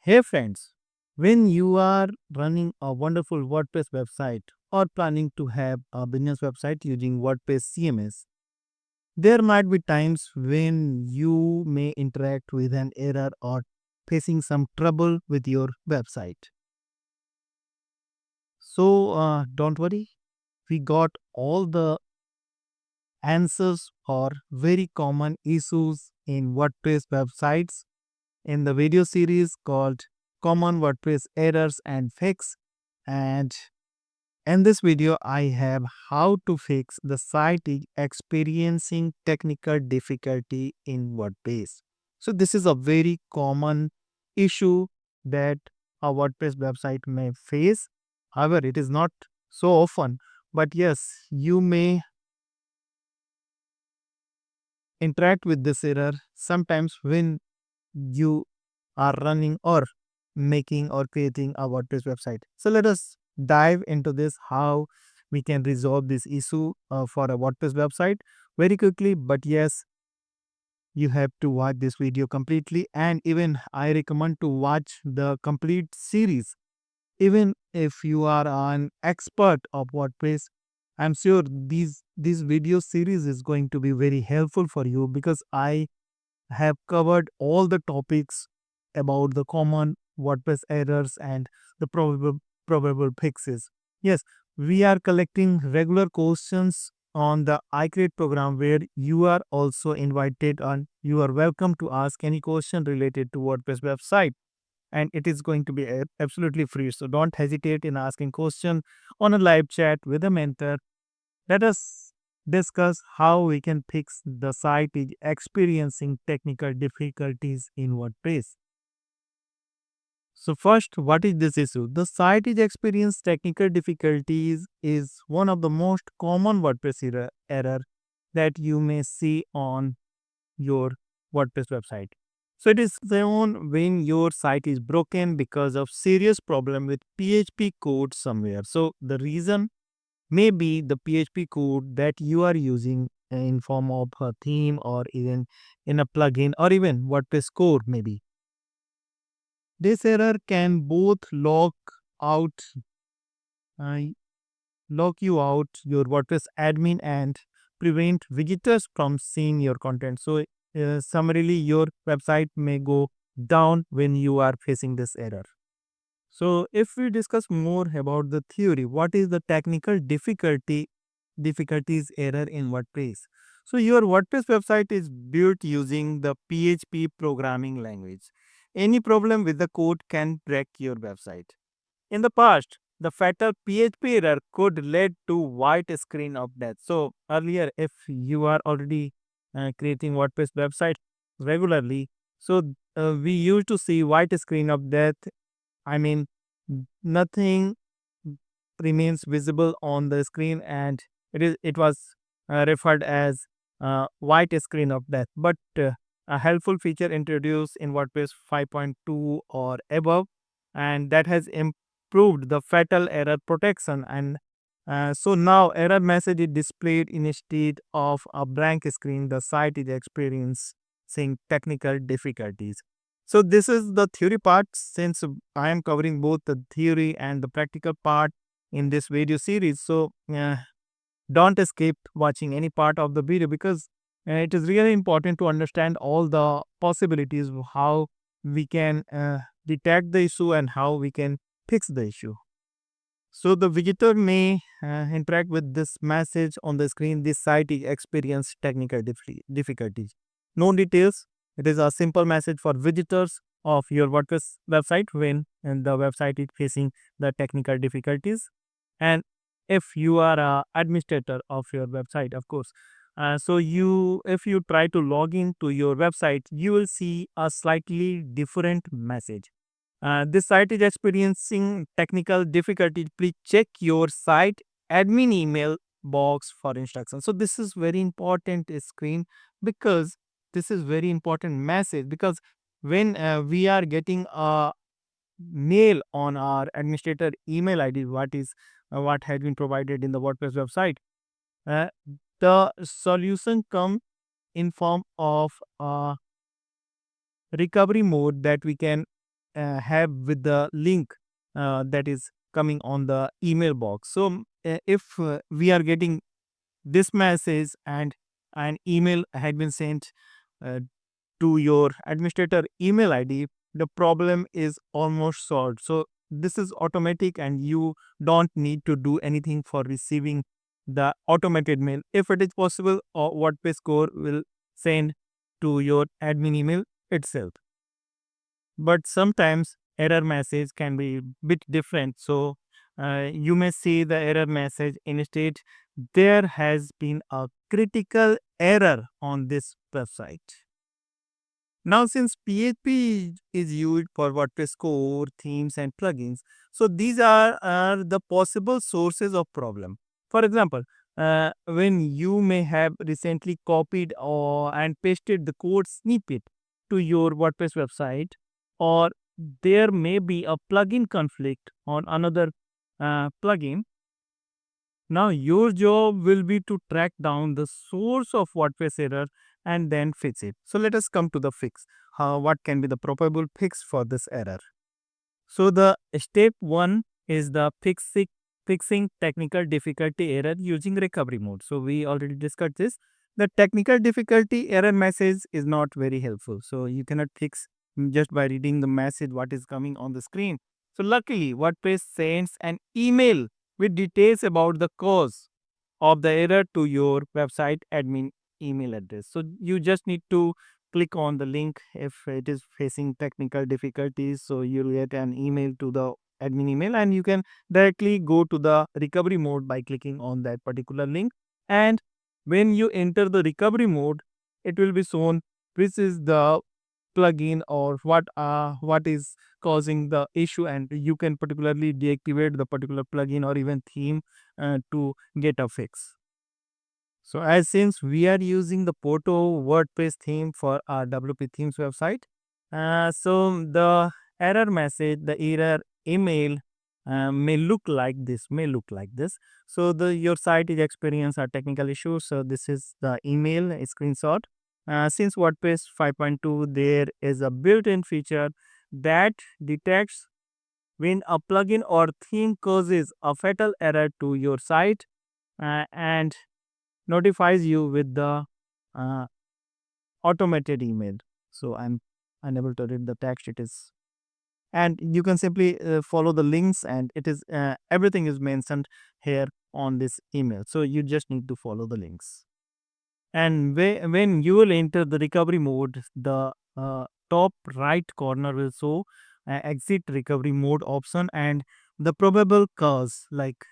Hey friends, when you are running a wonderful WordPress website or planning to have a business website using WordPress CMS, there might be times when you may interact with an error or facing some trouble with your website. So don't worry, we got all the answers for very common issues in WordPress websites in the video series called Common WordPress Errors and Fix. And in this video, I have how to fix the site is experiencing technical difficulty in WordPress. So this is a very common issue that a WordPress website may face. However, it is not so often, but yes, you may interact with this error sometimes when you are running or making or creating a WordPress website. So let us dive into this how we can resolve this issue for a WordPress website very quickly. But yes, you have to watch this video completely, and even I recommend to watch the complete series. Even if you are an expert of WordPress, I'm sure this video series is going to be very helpful for you because I have covered all the topics about the common WordPress errors and the probable fixes. Yes, we are collecting regular questions on the iCreate program where you are also invited and you are welcome to ask any question related to WordPress website, and it is going to be absolutely free. So don't hesitate in asking question on a live chat with a mentor. Let us discuss how we can fix the site is experiencing technical difficulties in WordPress. So first, what is this issue? The site is experiencing technical difficulties is one of the most common WordPress error that you may see on your WordPress website. So it is shown when your site is broken because of serious problem with PHP code somewhere. So the reason maybe the PHP code that you are using in form of a theme or even in a plugin or even WordPress core maybe. This error can both out, uh, lock you out your WordPress admin and prevent visitors from seeing your content. So summarily, your website may go down when you are facing this error. So if we discuss more about the theory, what is the technical difficulties error in WordPress? So your WordPress website is built using the PHP programming language. Any problem with the code can break your website. In the past, the fatal PHP error could lead to white screen of death. So earlier, if you are already creating WordPress website regularly, so we used to see white screen of death. I mean, nothing remains visible on the screen, and it was referred as white screen of death. But a helpful feature introduced in WordPress 5.2 or above, and that has improved the fatal error protection. And so now error message is displayed instead of a blank screen. The site is experiencing technical difficulties. So this is the theory part. Since I am covering both the theory and the practical part in this video series, so don't skip watching any part of the video because it is really important to understand all the possibilities of how we can detect the issue and how we can fix the issue. So the visitor may interact with this message on the screen. This site is experience technical difficulties. No details. It is a simple message for visitors of your WordPress website when the website is facing the technical difficulties. And if you are a administrator of your website, of course, so you if you try to log in to your website, you will see a slightly different message. This site is experiencing technical difficulty. Please check your site admin email box for instructions. So this is very important screen because this is very important message because when we are getting a mail on our administrator email ID, what has been provided in the WordPress website, uh, the solution come in form of recovery mode that we can have with the link that is coming on the email box. So if we are getting this message and an email had been sent uh, to your administrator email ID, the problem is almost solved. So this is automatic and you don't need to do anything for receiving the automated mail. If it is possible, WordPress core will send to your admin email itself. But sometimes error message can be bit different. So you may see the error message instead, there has been a critical error on this website. Now, since PHP is used for WordPress core, themes, and plugins, so these are the possible sources of problem. For example, when you may have recently copied or and pasted the code snippet to your WordPress website, or there may be a plugin conflict on another plugin. Now, your job will be to track down the source of WordPress error and then fix it. So, let us come to the fix. What can be the probable fix for this error? So, the step one is the fixing technical difficulty error using recovery mode. So, we already discussed this. The technical difficulty error message is not very helpful. So, you cannot fix just by reading the message what is coming on the screen. So, luckily, WordPress sends an email with details about the cause of the error to your website admin email address. So you just need to click on the link if it is facing technical difficulties. So you'll get an email to the admin email and you can directly go to the recovery mode by clicking on that particular link. And when you enter the recovery mode, it will be shown which is the plugin or what is causing the issue, and you can particularly deactivate the particular plugin or even theme to get a fix. So as since we are using the Porto WordPress theme for our WP themes website, so the error message, the error email may look like this, So your site is experiencing a technical issue. So this is the email screenshot. Since WordPress 5.2, there is a built-in feature that detects when a plugin or theme causes a fatal error to your site and notifies you with the uh, automated email. So I'm unable to read the text. It is, and you can simply follow the links, and it is everything is mentioned here on this email. So you just need to follow the links. And when you will enter the recovery mode, the top right corner will show exit recovery mode option and the probable cause like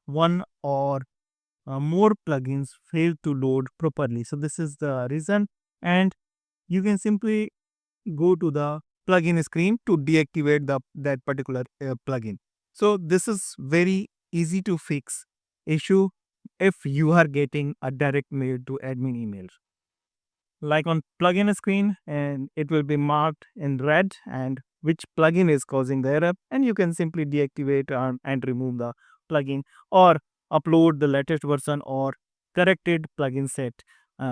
one or more plugins fail to load properly. So this is the reason, and you can simply go to the plugin screen to deactivate that particular plugin. So this is very easy to fix issue if you are getting a direct mail to admin email. Like on plugin screen, and it will be marked in red and which plugin is causing the error, and you can simply deactivate and remove the plugin or upload the latest version or corrected plugin set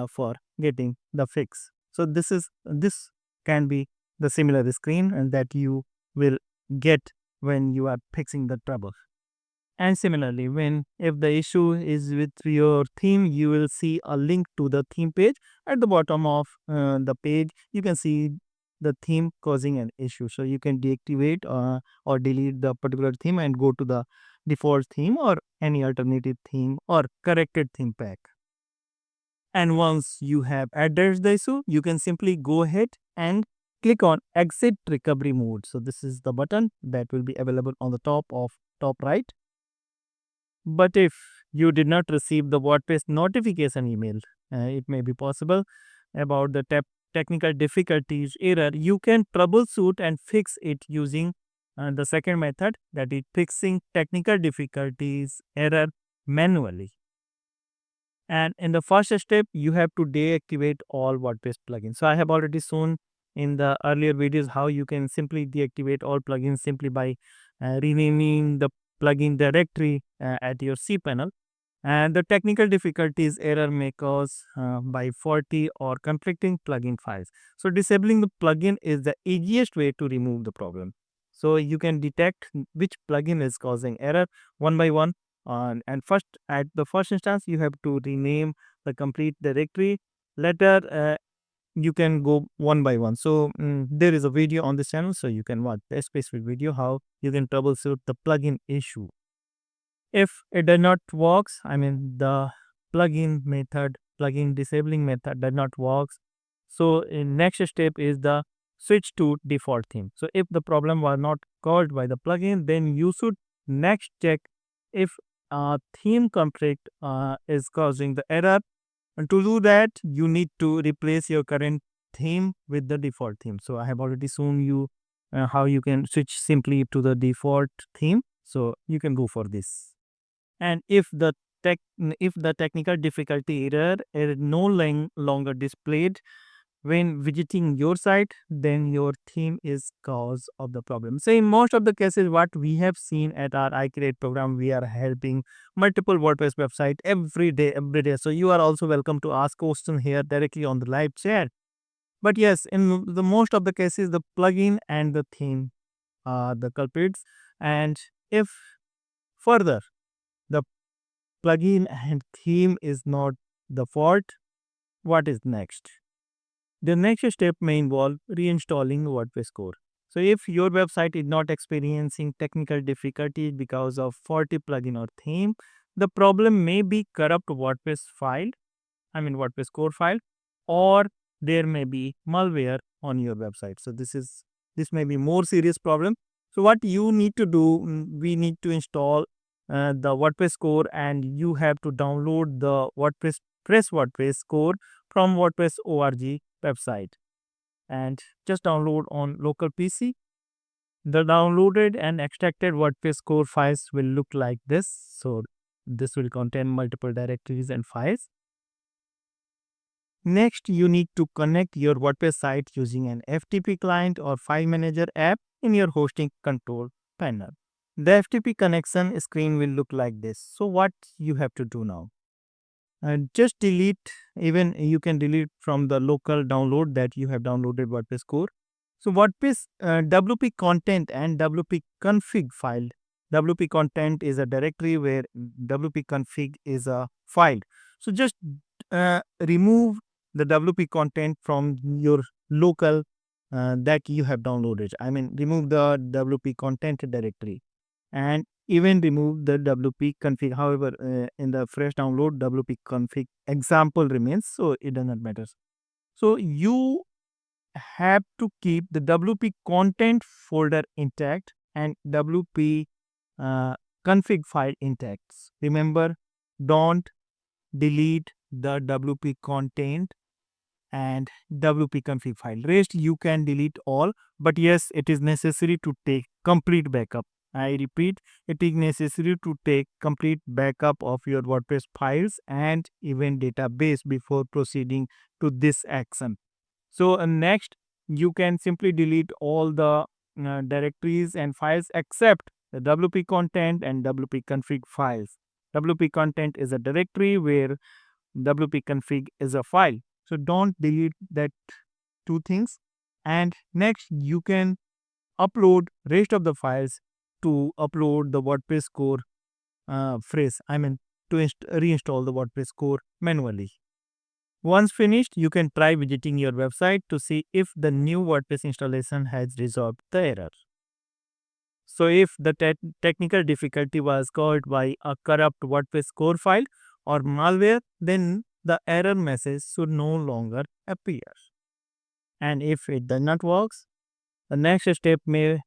for getting the fix. So this can be the similar screen and that you will get when you are fixing the trouble. And similarly, when if the issue is with your theme, you will see a link to the theme page at the bottom of the page. You can see the theme causing an issue, so you can deactivate or delete the particular theme and go to the default theme or any alternative theme or corrected theme pack. And once you have addressed the issue, you can simply go ahead and click on exit recovery mode. So this is the button that will be available on the top right. But if you did not receive the WordPress notification email, it may be possible about the technical difficulties error, you can troubleshoot and fix it using the second method, that is fixing technical difficulties error manually. And in the first step, you have to deactivate all WordPress plugins. So I have already shown in the earlier videos how you can simply deactivate all plugins simply by renaming the plugin directory at your cPanel. And the technical difficulties error may cause by faulty or conflicting plugin files. So disabling the plugin is the easiest way to remove the problem. So you can detect which plugin is causing error one by one. And first, at the first instance, you have to rename the complete directory. Later, you can go one by one. So there is a video on this channel, so you can watch a specific video how you can troubleshoot the plugin issue. If it does not works, I mean the plugin disabling method does not works. So in next step is the switch to default theme. So if the problem was not caused by the plugin, then you should next check if theme conflict is causing the error. And to do that, you need to replace your current theme with the default theme. So I have already shown you how you can switch simply to the default theme. So you can go for this. And if the technical difficulty error is no longer displayed when visiting your site, then your theme is cause of the problem. So in most of the cases, what we have seen at our iCreate program, we are helping multiple WordPress website every day, every day. So you are also welcome to ask question here directly on the live chat. But yes, in the most of the cases, the plugin and the theme are the culprits. And if further the plugin and theme is not the fault, what is next? The next step may involve reinstalling WordPress core. So if your website is not experiencing technical difficulties because of faulty plugin or theme, the problem may be corrupt WordPress core file, or there may be malware on your website. So this may be more serious problem. So what you need to do, we need to install the WordPress core, and you have to download the WordPress core from WordPress org website, and just download on local PC. The downloaded and extracted WordPress core files will look like this. So this will contain multiple directories and files. Next, you need to connect your WordPress site using an FTP client or file manager app in your hosting control panel. The FTP connection screen will look like this. So what you have to do now? Just delete, even you can delete from the local download that you have downloaded WordPress core. So WordPress WP content and WP config file. WP content is a directory where WP config is a file. So just remove the WP content from your local that you have downloaded. I mean, remove the WP content directory, and even remove the WP config. However, in the fresh download, WP config example remains, so it does not matter. So you have to keep the WP content folder intact and WP config file intact. Remember, don't delete the WP content and WP config file. Rest you can delete all, but yes, it is necessary to take complete backup. I repeat, it is necessary to take complete backup of your WordPress files and even database before proceeding to this action. So next, you can simply delete all the directories and files except the WP content and WP config files. WP content is a directory where WP config is a file. So don't delete that two things. And next, you can upload rest of the files to upload the WordPress core phrase. I mean, to reinstall the WordPress core manually. Once finished, you can try visiting your website to see if the new WordPress installation has resolved the error. So if the technical difficulty was caused by a corrupt WordPress core file or malware, then the error message should no longer appear. And if it does not work, the next step may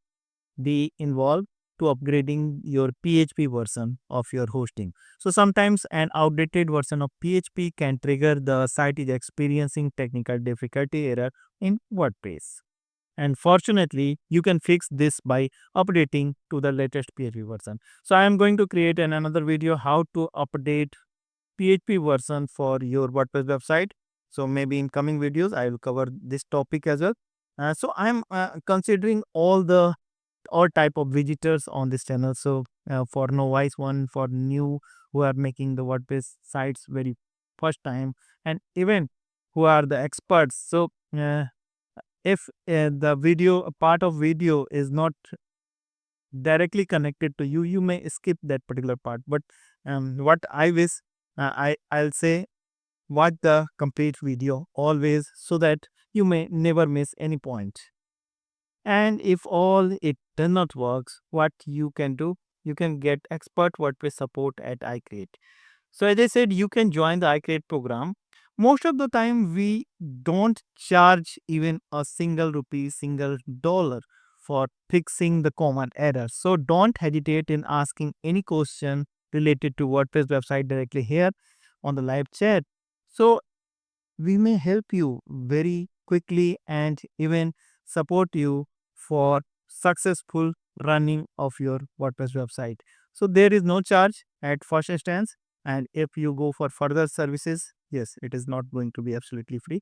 be involved to upgrading your PHP version of your hosting. So sometimes an outdated version of PHP can trigger the site is experiencing technical difficulty error in WordPress. And fortunately, you can fix this by updating to the latest PHP version. So I am going to create another video how to update PHP version for your WordPress website. So maybe in coming videos, I will cover this topic as well. So I'm considering all type of visitors on this channel. So for novice one, for new who are making the WordPress sites very first time, and even who are the experts. So if the video part of video is not directly connected to you, you may skip that particular part. But what I wish, I'll say watch the complete video always so that you may never miss any point. And if all it does not works, what you can do, you can get expert WordPress support at iCreate. So as I said, you can join the iCreate program. Most of the time, we don't charge even a single rupee, single dollar for fixing the common error. So don't hesitate in asking any question related to WordPress website directly here on the live chat. So we may help you very quickly and even support you for successful running of your WordPress website. So there is no charge at first instance, and if you go for further services, yes, it is not going to be absolutely free.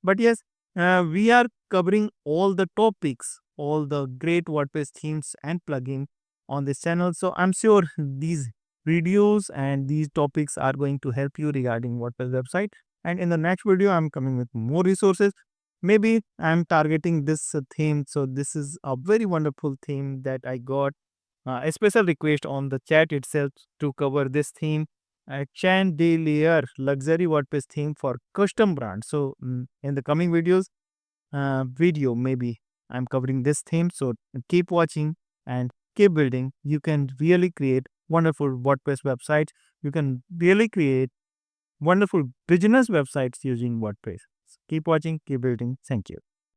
But yes, we are covering all the topics, all the great WordPress themes and plugin on this channel. So I'm sure these videos and these topics are going to help you regarding WordPress website. And in the next video, I'm coming with more resources. Maybe I'm targeting this theme. So this is a very wonderful theme that I got a special request on the chat itself to cover this theme, a chandelier luxury WordPress theme for custom brands. So in the coming video maybe I'm covering this theme. So keep watching and keep building. You can really create wonderful WordPress websites. You can really create wonderful business websites using WordPress. Keep watching, keep building. Thank you.